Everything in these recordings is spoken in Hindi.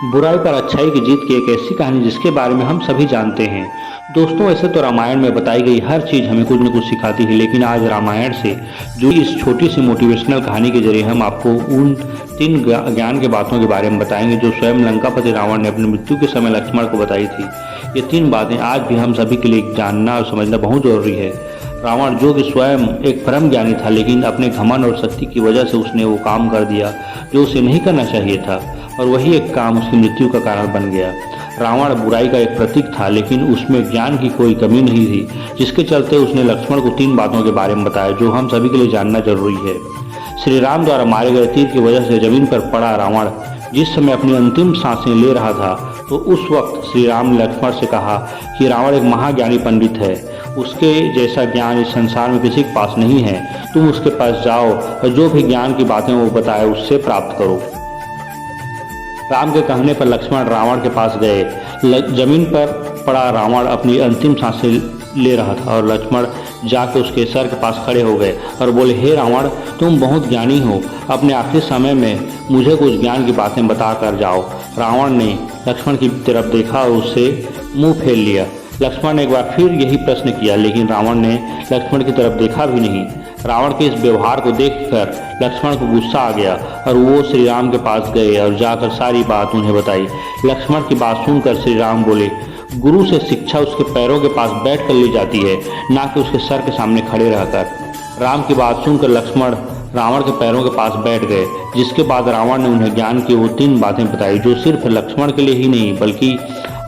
बुराई पर अच्छाई की जीत की एक ऐसी कहानी जिसके बारे में हम सभी जानते हैं। दोस्तों, ऐसे तो रामायण में बताई गई हर चीज़ हमें कुछ न कुछ सिखाती है, लेकिन आज रामायण से जुड़ी इस छोटी सी मोटिवेशनल कहानी के जरिए हम आपको उन तीन ज्ञान की बातों के बारे में बताएंगे जो स्वयं लंकापति रावण ने अपनी मृत्यु के समय लक्ष्मण को बताई थी। ये तीन बातें आज भी हम सभी के लिए जानना और समझना बहुत जरूरी है। रावण, जो कि स्वयं एक परम ज्ञानी था, लेकिन अपने घमंड और शक्ति की वजह से उसने वो काम कर दिया जो उसे नहीं करना चाहिए था, और वही एक काम उसकी मृत्यु का कारण बन गया। रावण बुराई का एक प्रतीक था, लेकिन उसमें ज्ञान की कोई कमी नहीं थी, जिसके चलते उसने लक्ष्मण को तीन बातों के बारे में बताया जो हम सभी के लिए जानना जरूरी है। श्री राम द्वारा मारे गए तीर की वजह से जमीन पर पड़ा रावण जिस समय अपनी अंतिम सांसें ले रहा था, तो उस वक्त श्री राम ने लक्ष्मण से कहा कि रावण एक महाज्ञानी पंडित है, उसके जैसा ज्ञान इस संसार में किसी के पास नहीं है। तुम उसके पास जाओ और जो भी ज्ञान की बातें वो बताए उससे प्राप्त करो। राम के कहने पर लक्ष्मण रावण के पास गए। जमीन पर पड़ा रावण अपनी अंतिम सांसें ले रहा था और लक्ष्मण जाके उसके सर के पास खड़े हो गए और बोले, हे रावण, तुम बहुत ज्ञानी हो, अपने आखिरी समय में मुझे कुछ ज्ञान की बातें बता कर जाओ। रावण ने लक्ष्मण की तरफ देखा और उससे मुंह फेर लिया। लक्ष्मण ने एक बार फिर यही प्रश्न किया, लेकिन रावण ने लक्ष्मण की तरफ देखा भी नहीं। रावण के इस व्यवहार को देखकर लक्ष्मण को गुस्सा आ गया और वो श्री राम के पास गए और जाकर सारी बात उन्हें बताई। लक्ष्मण की बात सुनकर श्री राम बोले, गुरु से शिक्षा उसके पैरों के पास बैठ कर ली जाती है, ना कि उसके सर के सामने खड़े रहकर। राम की बात सुनकर लक्ष्मण रावण के पैरों के पास बैठ गए, जिसके बाद रावण ने उन्हें ज्ञान की वो तीन बातें बताई जो सिर्फ लक्ष्मण के लिए ही नहीं बल्कि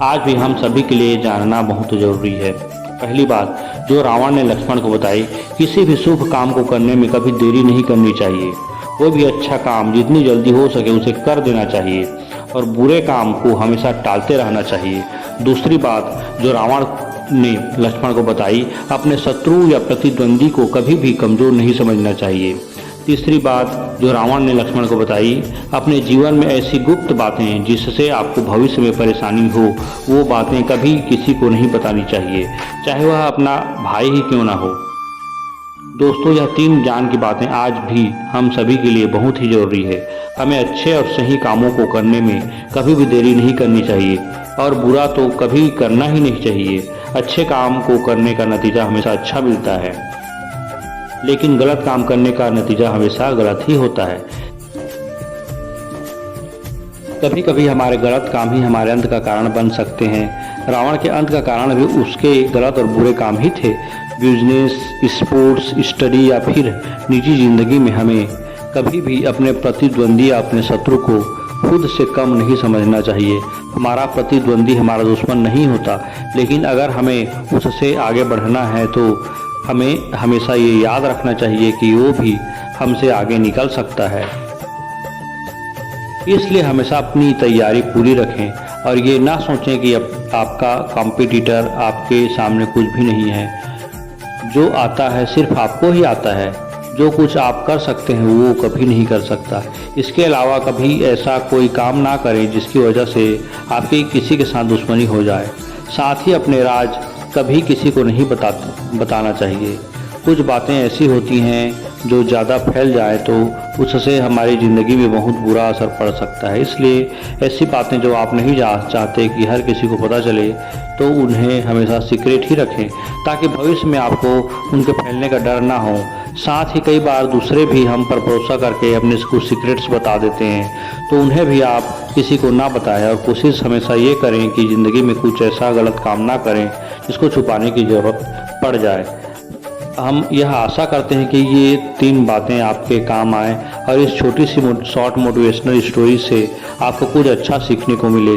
आज भी हम सभी के लिए जानना बहुत जरूरी है। पहली बात जो रावण ने लक्ष्मण को बताई, किसी भी शुभ काम को करने में कभी देरी नहीं करनी चाहिए। कोई भी अच्छा काम जितनी जल्दी हो सके उसे कर देना चाहिए और बुरे काम को हमेशा टालते रहना चाहिए। दूसरी बात जो रावण ने लक्ष्मण को बताई, अपने शत्रु या प्रतिद्वंदी को कभी भी कमजोर नहीं समझना चाहिए। तीसरी बात जो रावण ने लक्ष्मण को बताई, अपने जीवन में ऐसी गुप्त बातें जिससे आपको भविष्य में परेशानी हो, वो बातें कभी किसी को नहीं बतानी चाहिए, चाहे वह अपना भाई ही क्यों ना हो। दोस्तों, यह तीन ज्ञान की बातें आज भी हम सभी के लिए बहुत ही जरूरी है। हमें अच्छे और सही कामों को करने में कभी भी देरी नहीं करनी चाहिए और बुरा तो कभी करना ही नहीं चाहिए। अच्छे काम को करने का नतीजा हमेशा अच्छा मिलता है, लेकिन गलत काम करने का नतीजा हमेशा गलत ही होता है। कभी कभी हमारे गलत काम ही हमारे अंत का कारण बन सकते हैं। रावण के अंत का कारण भी उसके गलत और बुरे काम ही थे। बिजनेस, स्पोर्ट्स, स्टडी या फिर निजी जिंदगी में हमें कभी भी अपने प्रतिद्वंदी या अपने शत्रु को खुद से कम नहीं समझना चाहिए। हमारा प्रतिद्वंदी हमारा दुश्मन नहीं होता, लेकिन अगर हमें उससे आगे बढ़ना है तो हमें हमेशा ये याद रखना चाहिए कि वो भी हमसे आगे निकल सकता है। इसलिए हमेशा अपनी तैयारी पूरी रखें और ये ना सोचें कि अब आपका कॉम्पिटिटर आपके सामने कुछ भी नहीं है। जो आता है सिर्फ आपको ही आता है। जो कुछ आप कर सकते हैं वो कभी नहीं कर सकता। इसके अलावा कभी ऐसा कोई काम ना करें जिसकी वजह से आपकी किसी के साथ दुश्मनी हो जाए। साथ ही अपने राज कभी किसी को नहीं बताना चाहिए। कुछ बातें ऐसी होती हैं जो ज़्यादा फैल जाए तो उससे हमारी ज़िंदगी में बहुत बुरा असर पड़ सकता है। इसलिए ऐसी बातें जो आप नहीं चाहते कि हर किसी को पता चले, तो उन्हें हमेशा सीक्रेट ही रखें, ताकि भविष्य में आपको उनके फैलने का डर ना हो। साथ ही कई बार दूसरे भी हम पर भरोसा करके अपने कुछ सीक्रेट्स बता देते हैं, तो उन्हें भी आप किसी को ना बताएं और कोशिश हमेशा ये करें कि ज़िंदगी में कुछ ऐसा गलत काम ना करें जिसको छुपाने की ज़रूरत पड़ जाए। हम यह आशा करते हैं कि ये तीन बातें आपके काम आए और इस छोटी सी शॉर्ट मोटिवेशनल स्टोरी से आपको कुछ अच्छा सीखने को मिले।